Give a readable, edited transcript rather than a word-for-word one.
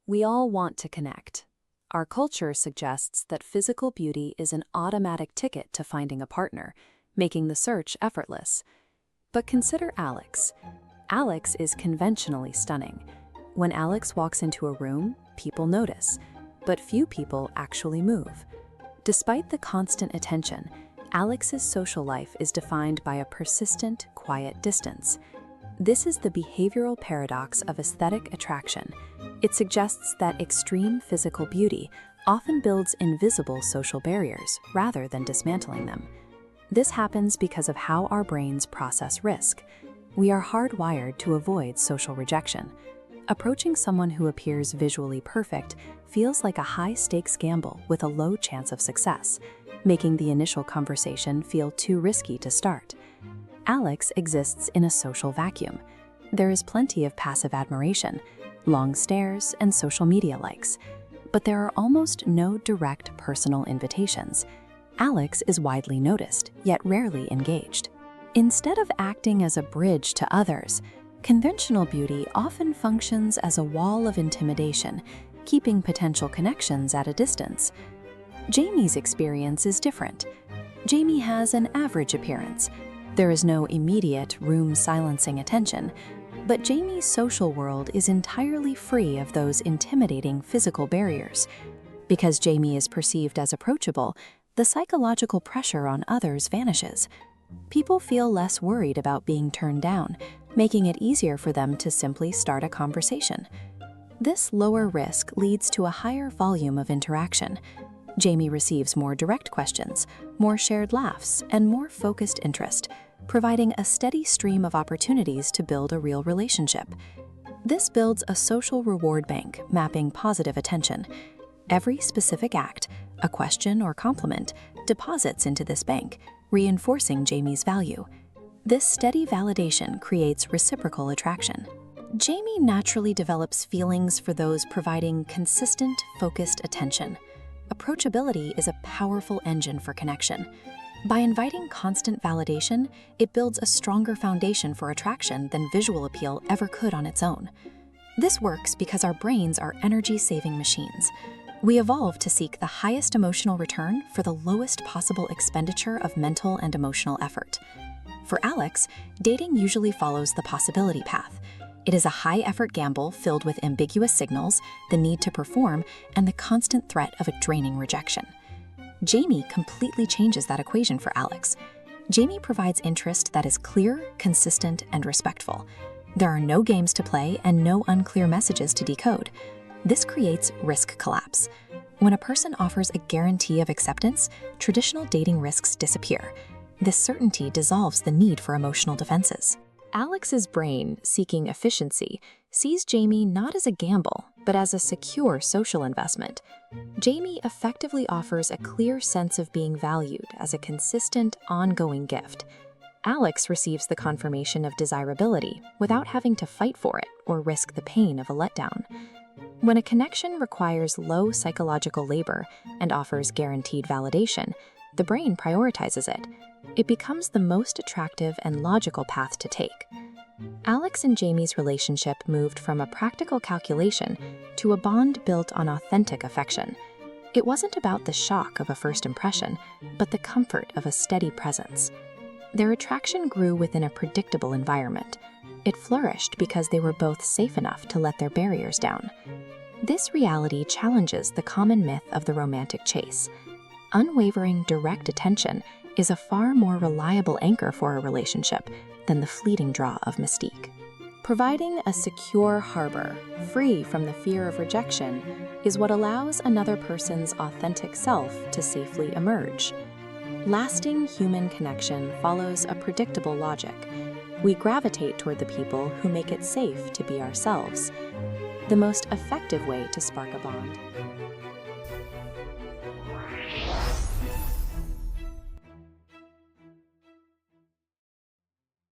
We all want to connect. Our culture suggests that physical beauty is an automatic ticket to finding a partner, making the search effortless. But consider Alex. Alex is conventionally stunning. When Alex walks into a room, people notice, but few people actually move. Despite the constant attention, Alex's social life is defined by a persistent, quiet distance. This is the behavioral paradox of aesthetic attraction. It suggests that extreme physical beauty often builds invisible social barriers rather than dismantling them. This happens because of how our brains process risk. We are hardwired to avoid social rejection. Approaching someone who appears visually perfect feels like a high-stakes gamble with a low chance of success, making the initial conversation feel too risky to start. Alex exists in a social vacuum. There is plenty of passive admiration, long stares, and social media likes, but there are almost no direct personal invitations. Alex is widely noticed, yet rarely engaged. Instead of acting as a bridge to others, conventional beauty often functions as a wall of intimidation, keeping potential connections at a distance. Jamie's experience is different. Jamie has an average appearance. There is no immediate, room-silencing attention, but Jamie's social world is entirely free of those intimidating physical barriers. Because Jamie is perceived as approachable, the psychological pressure on others vanishes. People feel less worried about being turned down, making it easier for them to simply start a conversation. This lower risk leads to a higher volume of interaction. Jamie receives more direct questions, more shared laughs, and more focused interest, providing a steady stream of opportunities to build a real relationship. This builds a social reward bank, mapping positive attention. Every specific act, a question or compliment, deposits into this bank, reinforcing Jamie's value. This steady validation creates reciprocal attraction. Jamie naturally develops feelings for those providing consistent, focused attention. Approachability is a powerful engine for connection. By inviting constant validation, it builds a stronger foundation for attraction than visual appeal ever could on its own. This works because our brains are energy-saving machines. We evolved to seek the highest emotional return for the lowest possible expenditure of mental and emotional effort. For Alex, dating usually follows the possibility path. It is a high-effort gamble filled with ambiguous signals, the need to perform, and the constant threat of a draining rejection. Jamie completely changes that equation for Alex. Jamie provides interest that is clear, consistent, and respectful. There are no games to play and no unclear messages to decode. This creates risk collapse. When a person offers a guarantee of acceptance, traditional dating risks disappear. This certainty dissolves the need for emotional defenses. Alex's brain, seeking efficiency, sees Jamie not as a gamble, but as a secure social investment. Jamie effectively offers a clear sense of being valued as a consistent, ongoing gift. Alex receives the confirmation of desirability without having to fight for it or risk the pain of a letdown. When a connection requires low psychological labor and offers guaranteed validation, the brain prioritizes it. It becomes the most attractive and logical path to take. Alex and Jamie's relationship moved from a practical calculation to a bond built on authentic affection. It wasn't about the shock of a first impression, but the comfort of a steady presence. Their attraction grew within a predictable environment. It flourished because they were both safe enough to let their barriers down. This reality challenges the common myth of the romantic chase. Unwavering, direct attention is a far more reliable anchor for a relationship than the fleeting draw of mystique. Providing a secure harbor, free from the fear of rejection, is what allows another person's authentic self to safely emerge. Lasting human connection follows a predictable logic. We gravitate toward the people who make it safe to be ourselves. The most effective way to spark a bond.